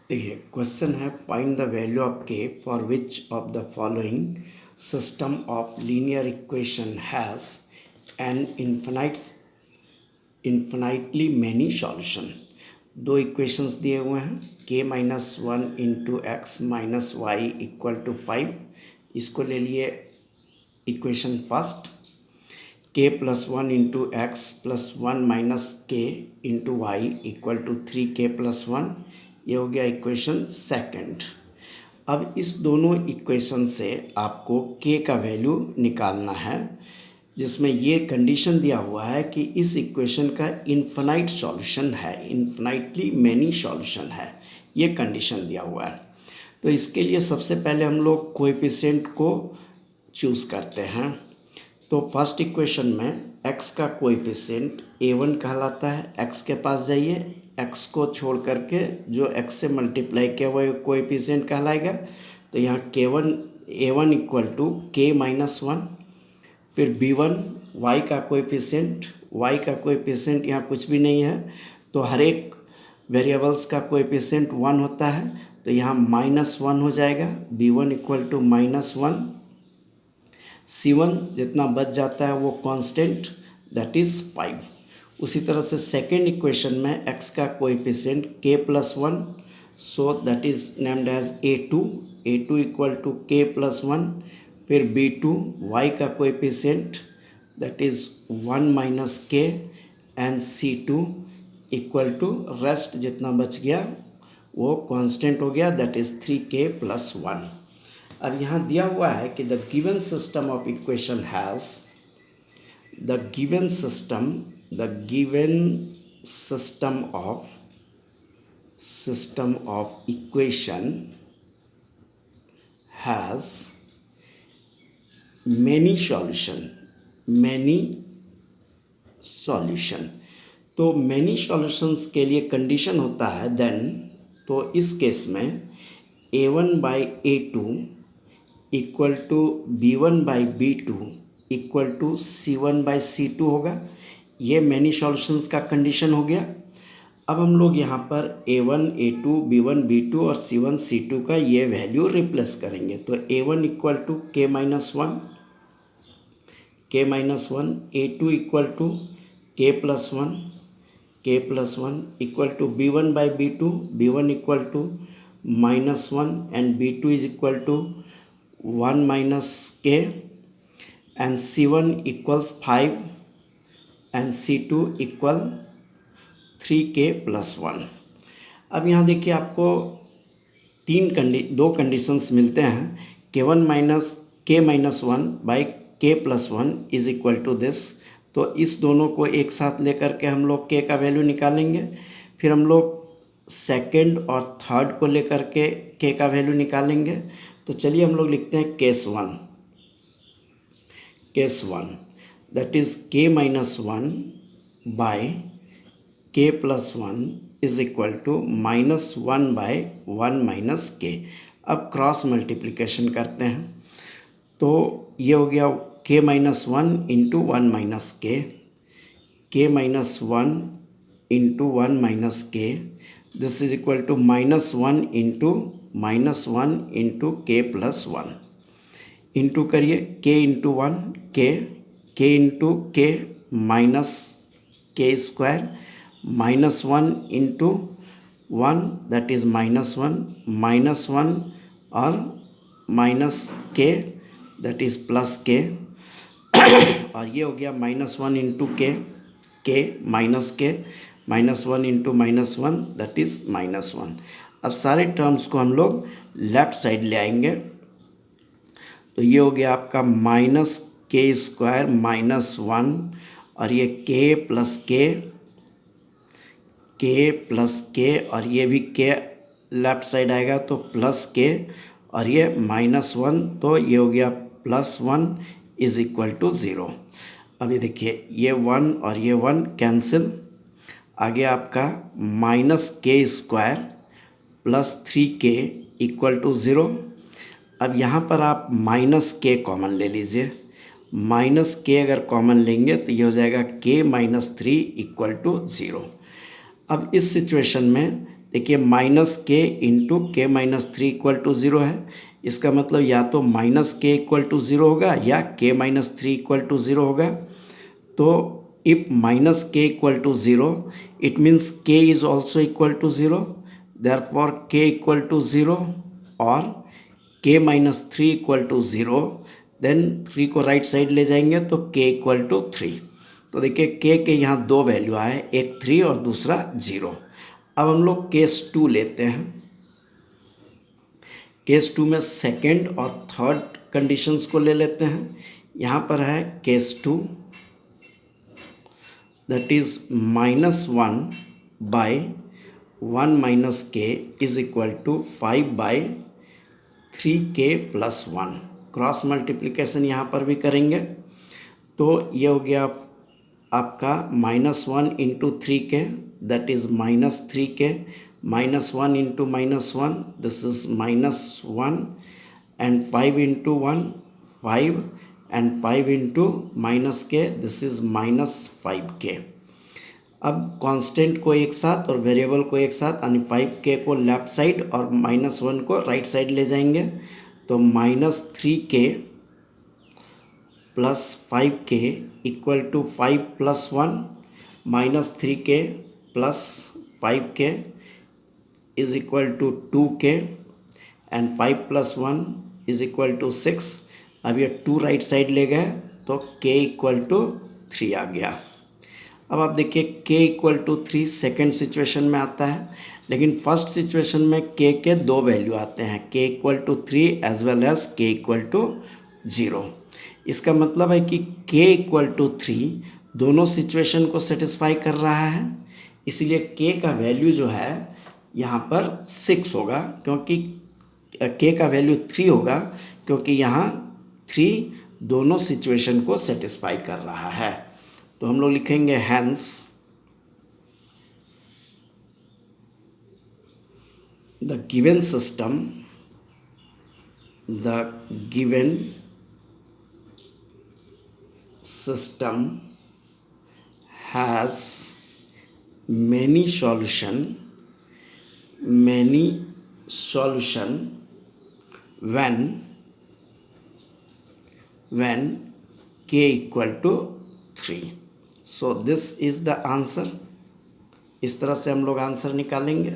देखिए क्वेश्चन है find the value of k for which of the following system of linear equation has an infinitely many solution. दो equations दिए हुए हैं k minus one into x minus y equal to 5। इसको ले लिए equation first. K plus one into x plus one minus k into y equal to 3k+1। ये हो गया इक्वेशन सेकंड। अब इस दोनों इक्वेशन से आपको के का वैल्यू निकालना है, जिसमें ये कंडीशन दिया हुआ है कि इस इक्वेशन का इन्फिनाइट सॉल्यूशन है, इन्फिनाइटली मैनी सॉल्यूशन है, ये कंडीशन दिया हुआ है। तो इसके लिए सबसे पहले हम लोग कोएफिशिएंट को चूज़ करते हैं। तो फर्स्ट इक्वेशन में x का कोएफिशिएंट a1 कहलाता है। x के पास जाइए, x को छोड़ करके जो x से मल्टीप्लाई किया हुआ कोएफिशिएंट कहलाएगा। तो यहाँ a1 equal to k minus one. फिर b1 y का कोएफिशिएंट यहाँ कुछ भी नहीं है, तो हर एक वेरिएबल्स का कोएफिशिएंट 1 होता है, तो यहाँ -1 हो जाएगा। b1 equal to -1। c1 जितना बच जाता है वो कांस्टेंट, दैट इज़ 5। उसी तरह से सेकेंड इक्वेशन में x का coefficient k+1, so that is named as a2 equal to k+1। फिर b2 y का coefficient that is 1 minus k and c2 equal to rest जितना बच गया वो कांस्टेंट हो गया, दैट इज़ 3k+1। अब यहाँ दिया हुआ है कि the given system of equation has the given system of equation has many solution. तो मैनी सॉल्यूशंस के लिए कंडीशन होता है देन, तो इस केस में a1/a2 equal to b1/b2 equal to c1/c2 होगा। ये मैनी सॉल्यूशंस का कंडीशन हो गया। अब हम लोग यहाँ पर a1, a2, b1, b2 और c1, c2 का ये वैल्यू रिप्लेस करेंगे। तो a1 equal to k-1, a2 equal to k+1 equal to b1/b2 equal to -1 and b2 is equal to 1 minus k and c1 equals 5 and c2 equal 3k+1। अब यहाँ देखिए आपको दो conditions मिलते हैं। k-1/k+1 is equal to this. तो इस दोनों को एक साथ लेकर के हम लोग k का वैल्यू निकालेंगे। फिर हम लोग सेकंड और थर्ड को लेकर के k का वैल्यू निकालेंगे। तो चलिए हम लोग लिखते हैं case one that is k-1 by k+1 is equal to -1/1 minus k। अब क्रॉस मल्टीप्लिकेशन करते हैं, तो ये हो गया k-1 into 1 minus k-1 into 1 minus k, this is equal to -1 into k+1 into करिए k into 1 k into k minus k square -1 into 1 that is -1 और minus k that is plus k और ये हो गया -1 into k minus k -1 into -1 that is -1। अब सारे terms को हम लोग लेफ्ट साइड ले आएंगे। तो ये हो गया आपका -k² -1 और ये k प्लस k और ये भी k लेफ्ट साइड आएगा तो प्लस k और ये -1, तो ये हो गया +1 इज इक्वल टू 0। अब ये देखिए ये 1 और ये 1 कैंसिल, आगे आपका -k² plus 3k equal to 0। अब यहाँ पर आप -k कॉमन ले लीजिए। -k अगर कॉमन लेंगे तो ये हो जाएगा k-3 इक्वल टू 0। अब इस सिचुएशन में देखिए minus k into k minus three equal to zero है। इसका मतलब या तो minus k equal to zero होगा या k minus three equal to zero होगा। तो if minus k equal to zero it means k is also equal to zero, therefore k equal to zero और k minus three equal to zero. Then three को right side ले जाएंगे तो के equal to three. तो देखिए के यहाँ दो वैल्यू आए, एक थ्री और दूसरा ज़ीरो। अब हम लोग केस टू लेते हैं। केस टू में सेकेंड और थर्ड कंडीशंस को ले लेते हैं। यहाँ पर है case two, that is minus one by one minus k is equal to five by three k plus one. Cross multiplication यहाँ पर भी करेंगे तो ये हो गया आपका minus one into three k, that is minus three k, minus one into minus one, this is minus one, and five into one five, and five into minus के, दिस इज माइनस फाइव के। अब constant को एक साथ और variable को एक साथ, यानी फाइव के को लेफ्ट साइड और माइनस वन को राइट साइड ले जाएंगे तो minus three k plus five k equal to five plus one, minus three k plus five k is equal to two k, and five plus one is equal to six. अब ये to right side ले गए तो के equal to three आ गया। अब आप देखिए k equal to three second situation में आता है, लेकिन फर्स्ट सिचुएशन में के दो वैल्यू आते हैं, k equal to three as well as k equal to zero. इसका मतलब है कि के इक्वल टू थ्री दोनों सिचुएशन को सेटिस्फाई कर रहा है, इसलिए के का वैल्यू जो है यहाँ पर सिक्स होगा, क्योंकि के का वैल्यू थ्री होगा क्योंकि यहाँ थ्री दोनों सिचुएशन को सेटिस्फाई कर रहा है। तो हम लोग लिखेंगे hence the given system, the given system has many solution when k equal to 3. So this is the answer। इस तरह से हम लोग आंसर निकालेंगे।